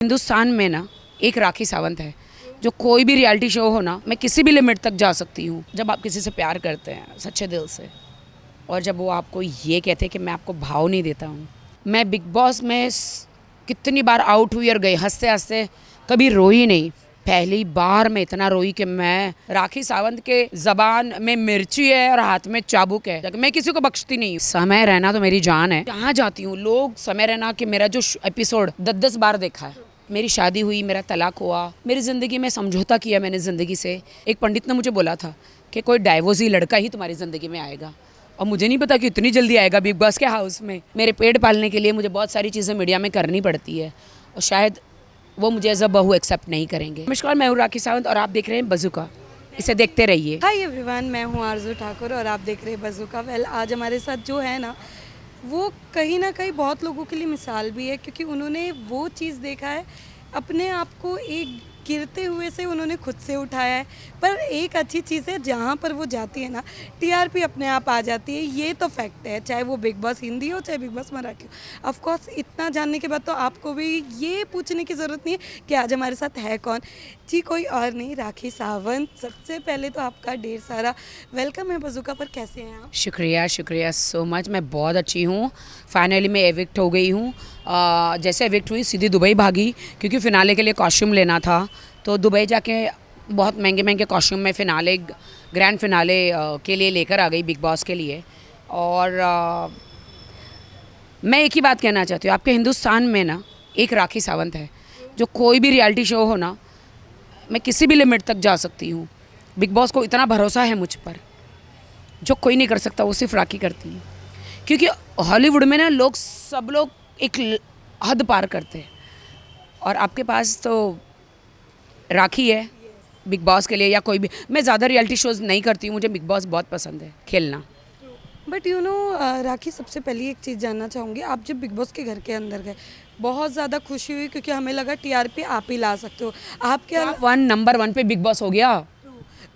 हिंदुस्तान में ना एक राखी सावंत है जो कोई भी रियलिटी शो हो ना, मैं किसी भी लिमिट तक जा सकती हूँ। जब आप किसी से प्यार करते हैं सच्चे दिल से, और जब वो आपको ये कहते हैं कि मैं आपको भाव नहीं देता हूँ। मैं बिग बॉस में कितनी बार आउट हुई और गई, हंसते हंसते कभी रोई नहीं। पहली बार मैं इतना रोई कि मैं, राखी सावंत के जबान में मिर्ची है और हाथ में चाबुक है, मैं किसी को बख्शती नहीं हूँ। समय रहना तो मेरी जान है। जहाँ जाती हूँ लोग समय रहना कि मेरा जो एपिसोड 10-10 बार देखा है। मेरी शादी हुई, मेरा तलाक हुआ, मेरी ज़िंदगी में समझौता किया मैंने ज़िंदगी से। एक पंडित ने मुझे बोला था कि कोई डाइवोर्सी लड़का ही तुम्हारी ज़िंदगी में आएगा, और मुझे नहीं पता कि इतनी जल्दी आएगा बिग बॉस के हाउस में। मेरे पेट पालने के लिए मुझे बहुत सारी चीज़ें मीडिया में करनी पड़ती है, और शायद वो मुझे एज अ बहू एक्सेप्ट नहीं करेंगे। नमस्कार, मैं हूँ राखी सावंत और आप देख रहे हैं बज़ुका। इसे देखते रहिए। हाय एवरीवन, मैं हूँ आरजू ठाकुर और आप देख रहे हैं बज़ुका। वेल, आज हमारे साथ जो है ना, वो कहीं ना कहीं बहुत लोगों के लिए मिसाल भी है, क्योंकि उन्होंने वो चीज़ देखा है, अपने आप को एक गिरते हुए से उन्होंने खुद से उठाया है। पर एक अच्छी चीज़ है, जहाँ पर वो जाती है ना, टीआरपी अपने आप आ जाती है। ये तो फैक्ट है, चाहे वो बिग बॉस हिंदी हो चाहे बिग बॉस मराठी हो। ऑफ कोर्स इतना जानने के बाद तो आपको भी ये पूछने की ज़रूरत नहीं है कि आज हमारे साथ है कौन। जी, कोई और नहीं, राखी सावंत। सबसे पहले तो आपका ढेर सारा वेलकम है बज़ुका पर। कैसे हैं आप? शुक्रिया, शुक्रिया सो मच। मैं बहुत अच्छी हूँ। फाइनली मैं एविक्ट हो गई हूँ। जैसे एविक्ट हुई सीधी दुबई भागी, क्योंकि फ़िनाले के लिए कॉस्ट्यूम लेना था। तो दुबई जाके बहुत महंगे महंगे कॉस्ट्यूम में फ़िनाले, ग्रैंड फ़िनाले के लिए लेकर आ गई बिग बॉस के लिए। और मैं एक ही बात कहना चाहती हूँ, आपके हिंदुस्तान में ना एक राखी सावंत है जो कोई भी रियलिटी शो हो ना, मैं किसी भी लिमिट तक जा सकती हूँ। बिग बॉस को इतना भरोसा है मुझ पर, जो कोई नहीं कर सकता, वो सिर्फ राखी करती है। क्योंकि हॉलीवुड में ना सब लोग एक हद पार करते हैं, और आपके पास तो राखी है बिग बॉस के लिए। या कोई भी, मैं ज़्यादा रियलिटी शोज़ नहीं करती हूँ, मुझे बिग बॉस बहुत पसंद है खेलना। बट यू नो राखी, सबसे पहले एक चीज़ जानना चाहूँगी। आप जब बिग बॉस के घर के अंदर गए, बहुत ज़्यादा खुशी हुई, क्योंकि हमें लगा टीआरपी आप ही ला सकते हो। आपके नंबर 1 पे बिग बॉस हो गया।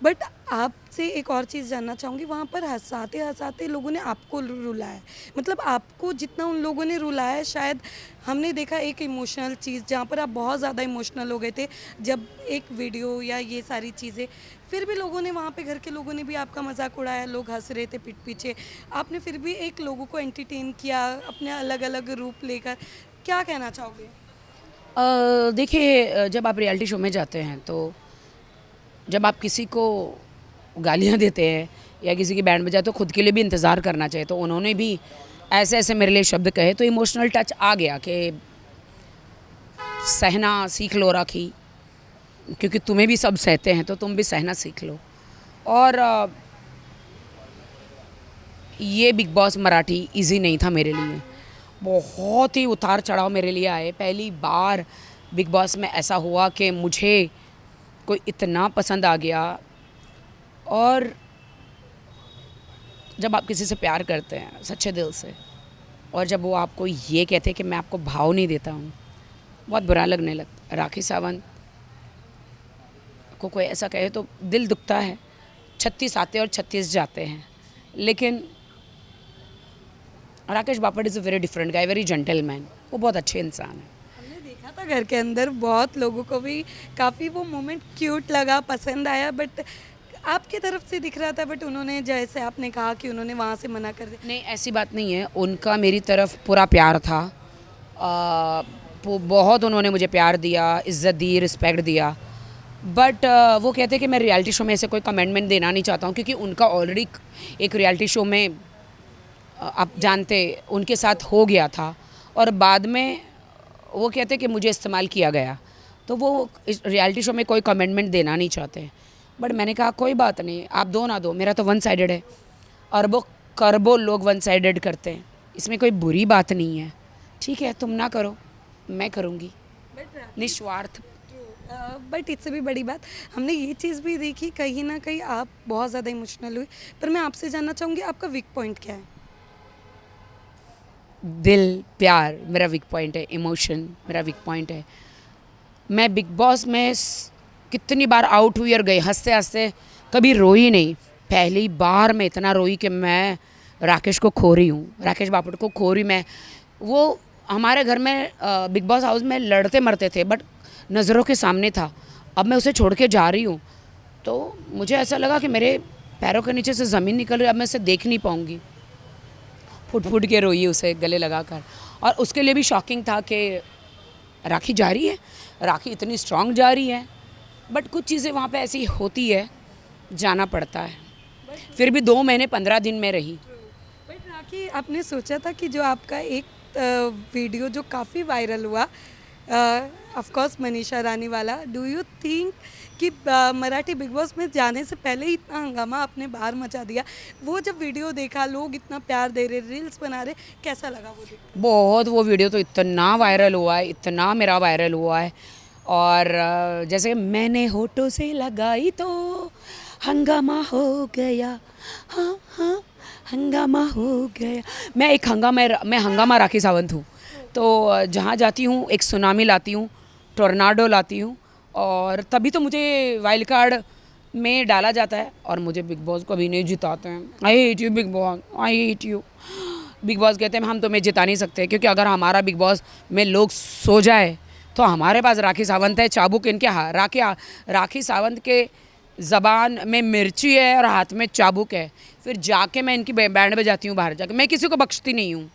बट आपसे एक और चीज़ जानना चाहूँगी। वहाँ पर हँसाते हँसाते लोगों ने आपको रुलाया, मतलब आपको जितना उन लोगों ने रुलाया, शायद हमने देखा एक इमोशनल चीज़ जहाँ पर आप बहुत ज़्यादा इमोशनल हो गए थे जब एक वीडियो या ये सारी चीज़ें। फिर भी लोगों ने, वहाँ पे घर के लोगों ने भी आपका मजाक उड़ाया, लोग हंस रहे थे पीठ पीछे। आपने फिर भी एक लोगों को एंटरटेन किया अपने अलग अलग रूप लेकर। क्या कहना चाहोगे? देखिए, जब आप रियलिटी शो में जाते हैं, तो जब आप किसी को गालियाँ देते हैं या किसी की बैंड बजाते, तो खुद के लिए भी इंतज़ार करना चाहिए। तो उन्होंने भी ऐसे ऐसे मेरे लिए शब्द कहे, तो इमोशनल टच आ गया कि सहना सीख लो राखी, क्योंकि तुम्हें भी सब सहते हैं, तो तुम भी सहना सीख लो। और ये बिग बॉस मराठी इजी नहीं था मेरे लिए। बहुत ही उतार चढ़ाव मेरे लिए आए। पहली बार बिग बॉस में ऐसा हुआ कि मुझे कोई इतना पसंद आ गया। और जब आप किसी से प्यार करते हैं सच्चे दिल से, और जब वो आपको ये कहते हैं कि मैं आपको भाव नहीं देता हूँ, बहुत बुरा लगने लगता। राखी सावंत को कोई ऐसा कहे तो दिल दुखता है। 36 आते और 36 जाते हैं, लेकिन Rakesh Bapat is a very different guy, very gentleman. वो बहुत अच्छे इंसान है। हमने देखा था घर के अंदर, बहुत लोगों को भी काफ़ी वो मोमेंट क्यूट लगा, पसंद आया। बट आपकी तरफ से दिख रहा था, बट उन्होंने, जैसे आपने कहा कि उन्होंने वहाँ से मना कर दिया। नहीं, ऐसी बात नहीं है। उनका मेरी तरफ पूरा प्यार था। बहुत उन्होंने मुझे प्यार दिया, इज़्ज़त दी, रिस्पेक्ट दिया। बट वो कहते हैं कि मैं रियलिटी शो में ऐसे कोई कमेंटमेंट देना नहीं चाहता हूँ, क्योंकि उनका ऑलरेडी एक रियलिटी शो में आप जानते उनके साथ हो गया था, और बाद में वो कहते कि मुझे इस्तेमाल किया गया, तो वो इस रियलिटी शो में कोई कमेंटमेंट देना नहीं चाहते। बट मैंने कहा कोई बात नहीं, आप दो ना दो, मेरा तो वन साइडेड है। अरबों लोग वन साइडेड करते हैं, इसमें कोई बुरी बात नहीं है। ठीक है, तुम ना करो, मैं करूँगी, निस्वार्थ। बट इससे भी बड़ी बात, हमने ये चीज़ भी देखी, कहीं ना कहीं आप बहुत ज़्यादा इमोशनल हुई। पर मैं आपसे जानना चाहूँगी, आपका वीक पॉइंट क्या है? दिल, प्यार मेरा वीक पॉइंट है, इमोशन मेरा वीक पॉइंट है। मैं बिग बॉस में कितनी बार आउट हुई और गई, हंसते हंसते कभी रोई नहीं। पहली बार मैं इतना रोई कि मैं राकेश को खो रही हूँ, राकेश बापट को खो रही मैं। वो हमारे घर में बिग बॉस हाउस में लड़ते मरते थे, बट नज़रों के सामने था। अब मैं उसे छोड़ के जा रही हूँ तो मुझे ऐसा लगा कि मेरे पैरों के नीचे से ज़मीन निकल रही है, अब मैं इसे देख नहीं पाऊँगी। फुट फुट के रोई उसे गले लगाकर। और उसके लिए भी शॉकिंग था कि राखी जा रही है, राखी इतनी स्ट्रांग जा रही है, बट कुछ चीज़ें वहाँ पे ऐसी होती है, जाना पड़ता है। फिर भी 2 महीने 15 दिन में रही। बट राखी, आपने सोचा था कि जो आपका एक वीडियो जो काफ़ी वायरल हुआ, ऑफ कोर्स मनीषा रानी वाला, डू यू थिंक कि मराठी बिग बॉस में जाने से पहले ही इतना हंगामा आपने बाहर मचा दिया? वो जब वीडियो देखा, लोग इतना प्यार दे रहे, रील्स बना रहे, कैसा लगा वो देख? बहुत, वो वीडियो तो इतना वायरल हुआ है, इतना मेरा वायरल हुआ है। और जैसे मैंने होठों से लगाई तो हंगामा हो गया, हाँ हाँ हंगामा हो गया। मैं हंगामा राखी सावंत हूँ। तो जहाँ जाती हूँ एक सुनामी लाती हूँ, टोर्नाडो लाती हूँ, और तभी तो मुझे वाइल्ड कार्ड में डाला जाता है। और मुझे बिग बॉस कभी नहीं जिताते हैं। I hate you big boss, I hate you. Big boss कहते हैं हम तुम्हें जिता नहीं सकते, क्योंकि अगर हमारा बिग बॉस में लोग सो जाए तो हमारे पास राखी सावंत है, चाबुक इनके राखी सावंत के ज़बान में मिर्ची है और हाथ में चाबुक है। फिर जाके मैं इनकी बैंड बजाती हूँ बाहर जाके। मैं किसी को बख्शती नहीं हूँ,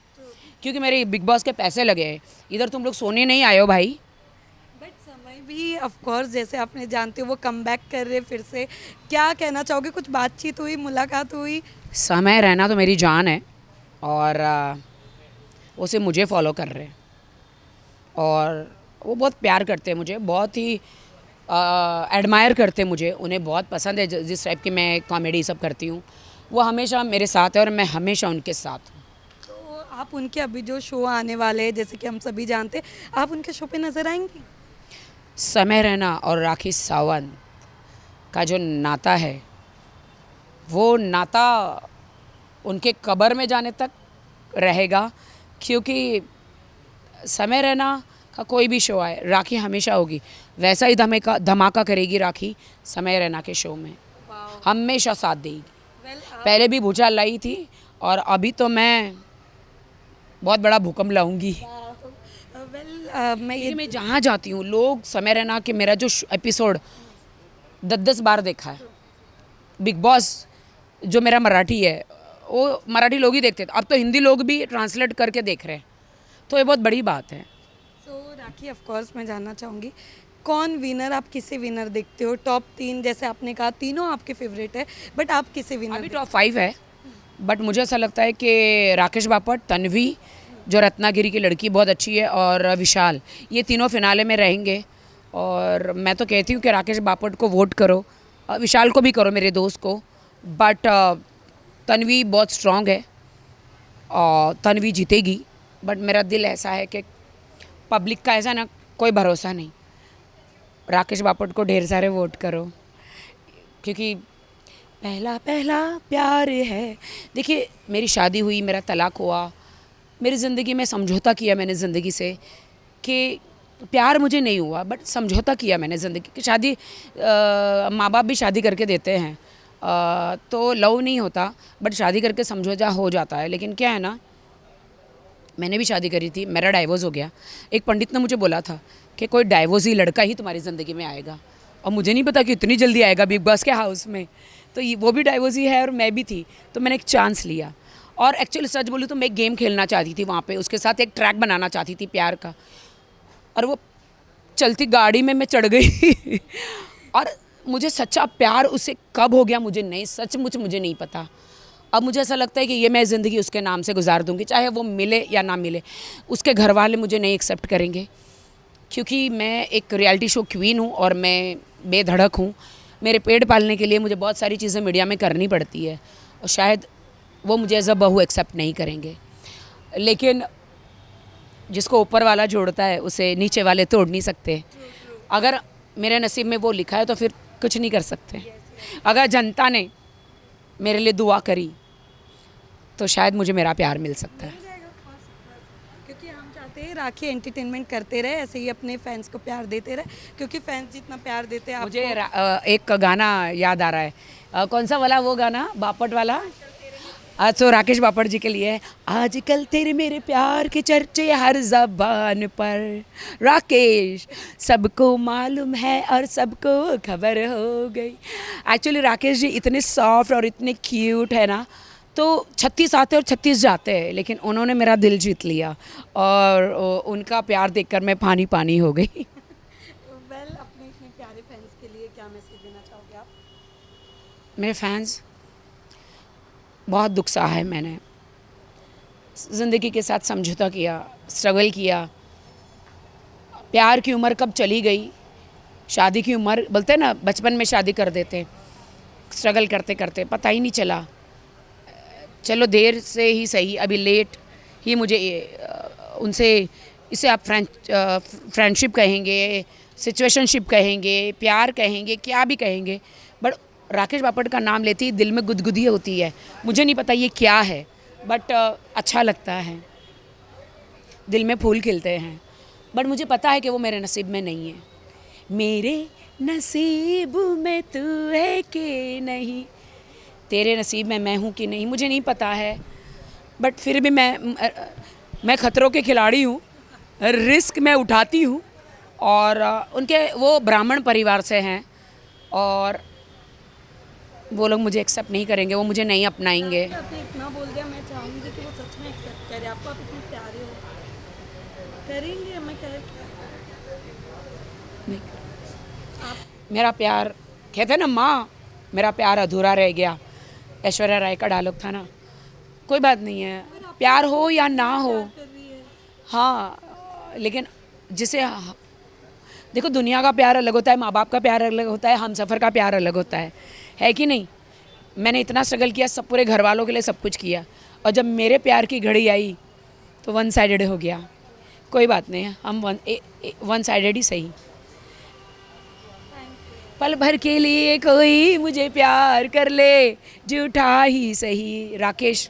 क्योंकि मेरे बिग बॉस के पैसे लगे हैं। इधर तुम लोग सोने नहीं आए हो भाई। बट समय भी ऑफ कोर्स, जैसे आपने जानते हो, वो कम बैक कर रहे फिर से। क्या कहना चाहोगे? कुछ बातचीत हुई, मुलाकात हुई? समय रहना तो मेरी जान है, और उसे मुझे फॉलो कर रहे हैं, और वो बहुत प्यार करते हैं मुझे, बहुत ही एडमायर करते हैं मुझे। उन्हें बहुत पसंद है जिस टाइप की मैं कॉमेडी सब करती हूँ। वो हमेशा मेरे साथ है और मैं हमेशा उनके साथ हूँ। तो आप उनके अभी जो शो आने वाले हैं, जैसे कि हम सभी जानते हैं, आप उनके शो पे नजर आएंगी? समय रहना और राखी सावंत का जो नाता है, वो नाता उनके कब्र में जाने तक रहेगा। क्योंकि समय रहना का कोई भी शो आए, राखी हमेशा होगी। वैसा ही धमाका करेगी राखी समय रहना के शो में, हमेशा साथ देगी। पहले भी भूचाल लाई थी, और अभी तो मैं बहुत बड़ा भूकंप लाऊंगी। मैं जहाँ जाती हूँ, लोग समय रहना कि मेरा जो एपिसोड 10-10 बार देखा है। बिग बॉस जो मेरा मराठी है, वो मराठी लोग ही देखते थे, अब तो हिंदी लोग भी ट्रांसलेट करके देख रहे हैं, तो ये बहुत बड़ी बात है। तो राखी, ऑफ कोर्स मैं जानना चाहूँगी, कौन विनर, आप किसे विनर देखते हो? टॉप 3 जैसे आपने कहा, तीनों आपके फेवरेट है, बट आप किसे विनर? अभी टॉप 5 है, बट मुझे ऐसा लगता है कि राकेश बापट, तन्वी जो रत्नागिरी की लड़की बहुत अच्छी है, और विशाल, ये तीनों फिनाले में रहेंगे। और मैं तो कहती हूँ कि राकेश बापट को वोट करो, विशाल को भी करो, मेरे दोस्त को, बट तन्वी बहुत स्ट्रांग है और तन्वी जीतेगी। बट मेरा दिल ऐसा है कि पब्लिक का ऐसा ना कोई भरोसा नहीं, राकेश बापट को ढेर सारे वोट करो, क्योंकि पहला पहला प्यार है। देखिए, मेरी शादी हुई, मेरा तलाक हुआ, मेरी ज़िंदगी में समझौता किया मैंने ज़िंदगी से कि प्यार मुझे नहीं हुआ, बट समझौता किया मैंने ज़िंदगी की। शादी माँ बाप भी शादी करके देते हैं, तो लव नहीं होता, बट शादी करके समझौता हो जाता है। लेकिन क्या है ना, मैंने भी शादी करी थी, मेरा डाइवोर्स हो गया। एक पंडित ने मुझे बोला था कि कोई डाइवोर्स ही लड़का ही तुम्हारी ज़िंदगी में आएगा, और मुझे नहीं पता कि इतनी जल्दी आएगा बिग बॉस के हाउस में। तो वो भी डाइवोर्स ही है और मैं भी थी, तो मैंने एक चांस लिया। और एक्चुअली सच बोलूँ तो मैं एक गेम खेलना चाहती थी वहाँ पे, उसके साथ एक ट्रैक बनाना चाहती थी प्यार का, और वो चलती गाड़ी में मैं चढ़ गई और मुझे सच्चा प्यार उससे कब हो गया मुझे नहीं पता। अब मुझे ऐसा लगता है कि ये मैं ज़िंदगी उसके नाम से गुजार दूंगी, चाहे वो मिले या ना मिले। उसके घर वाले मुझे नहीं एक्सेप्ट करेंगे, क्योंकि मैं एक रियलिटी शो क्वीन हूँ और मैं बेधड़क हूँ। मेरे पेट पालने के लिए मुझे बहुत सारी चीज़ें मीडिया में करनी पड़ती है, और शायद वो मुझे एज अ बहू एक्सेप्ट नहीं करेंगे। लेकिन जिसको ऊपर वाला जोड़ता है उसे नीचे वाले तोड़ नहीं सकते। अगर मेरे नसीब में वो लिखा है तो फिर कुछ नहीं कर सकते। अगर जनता ने मेरे लिए दुआ करी तो शायद मुझे मेरा प्यार मिल सकता है। क्योंकि हम चाहते हैं राखी एंटरटेनमेंट करते रहे, ऐसे ही अपने फैंस को प्यार देते रहे, क्योंकि फैंस जितना प्यार देते हैं मुझे एक गाना याद आ रहा है, कौन सा वाला वो गाना, बापट वाला, आज तो राकेश बापड़ जी के लिए है। आजकल तेरे मेरे प्यार के चर्चे हर ज़बान पर, राकेश सबको मालूम है और सबको खबर हो गई। एक्चुअली राकेश जी इतने सॉफ्ट और इतने क्यूट है ना, तो 36 आते और 36 जाते हैं, लेकिन उन्होंने मेरा दिल जीत लिया और उनका प्यार देखकर मैं पानी पानी हो गई। वेल अपने इतने प्यारे फैंस के लिए क्या मैसेज देना चाहोगे आप? मेरे फैंस, बहुत दुख सहा है मैंने, ज़िंदगी के साथ समझौता किया, स्ट्रगल किया। प्यार की उम्र कब चली गई, शादी की उम्र बोलते हैं ना, बचपन में शादी कर देते, स्ट्रगल करते करते पता ही नहीं चला। चलो देर से ही सही, अभी लेट ही मुझे उनसे, इसे आप फ्रेंडशिप कहेंगे, सिचुएशनशिप कहेंगे, प्यार कहेंगे, क्या भी कहेंगे, बट राकेश बापट का नाम लेते ही दिल में गुदगुदी होती है। मुझे नहीं पता ये क्या है, बट अच्छा लगता है, दिल में फूल खिलते हैं, बट मुझे पता है कि वो मेरे नसीब में नहीं है। मेरे नसीब में तू है कि नहीं, तेरे नसीब में मैं हूँ कि नहीं, मुझे नहीं पता है, बट फिर भी मैं खतरों के खिलाड़ी हूँ, रिस्क मैं उठाती हूँ। और उनके वो ब्राह्मण परिवार से हैं और वो लोग मुझे एक्सेप्ट नहीं करेंगे, वो मुझे नहीं अपनाएंगे। आपने इतना बोल दिया, मैं चाहूँगी कि वो सच में एक्सेप्ट करे आपको, आप इतने प्यारे हो, करेंगे। मैं कह नहीं, मेरा प्यार, कहते हैं ना माँ, मेरा प्यार अधूरा रह गया, ऐश्वर्या राय का डायलॉग था ना। कोई बात नहीं है, प्यार हो या ना हो, कर रही है। हाँ, लेकिन जिसे देखो, दुनिया का प्यार अलग होता है, माँ बाप का प्यार अलग होता है, हम सफ़र का प्यार अलग होता है कि नहीं। मैंने इतना स्ट्रगल किया, सब पूरे घर वालों के लिए सब कुछ किया, और जब मेरे प्यार की घड़ी आई तो वन साइडेड हो गया। कोई बात नहीं है, हम वन साइडेड ही सही। पल भर के लिए कोई मुझे प्यार कर ले, झूठा ही सही। राकेश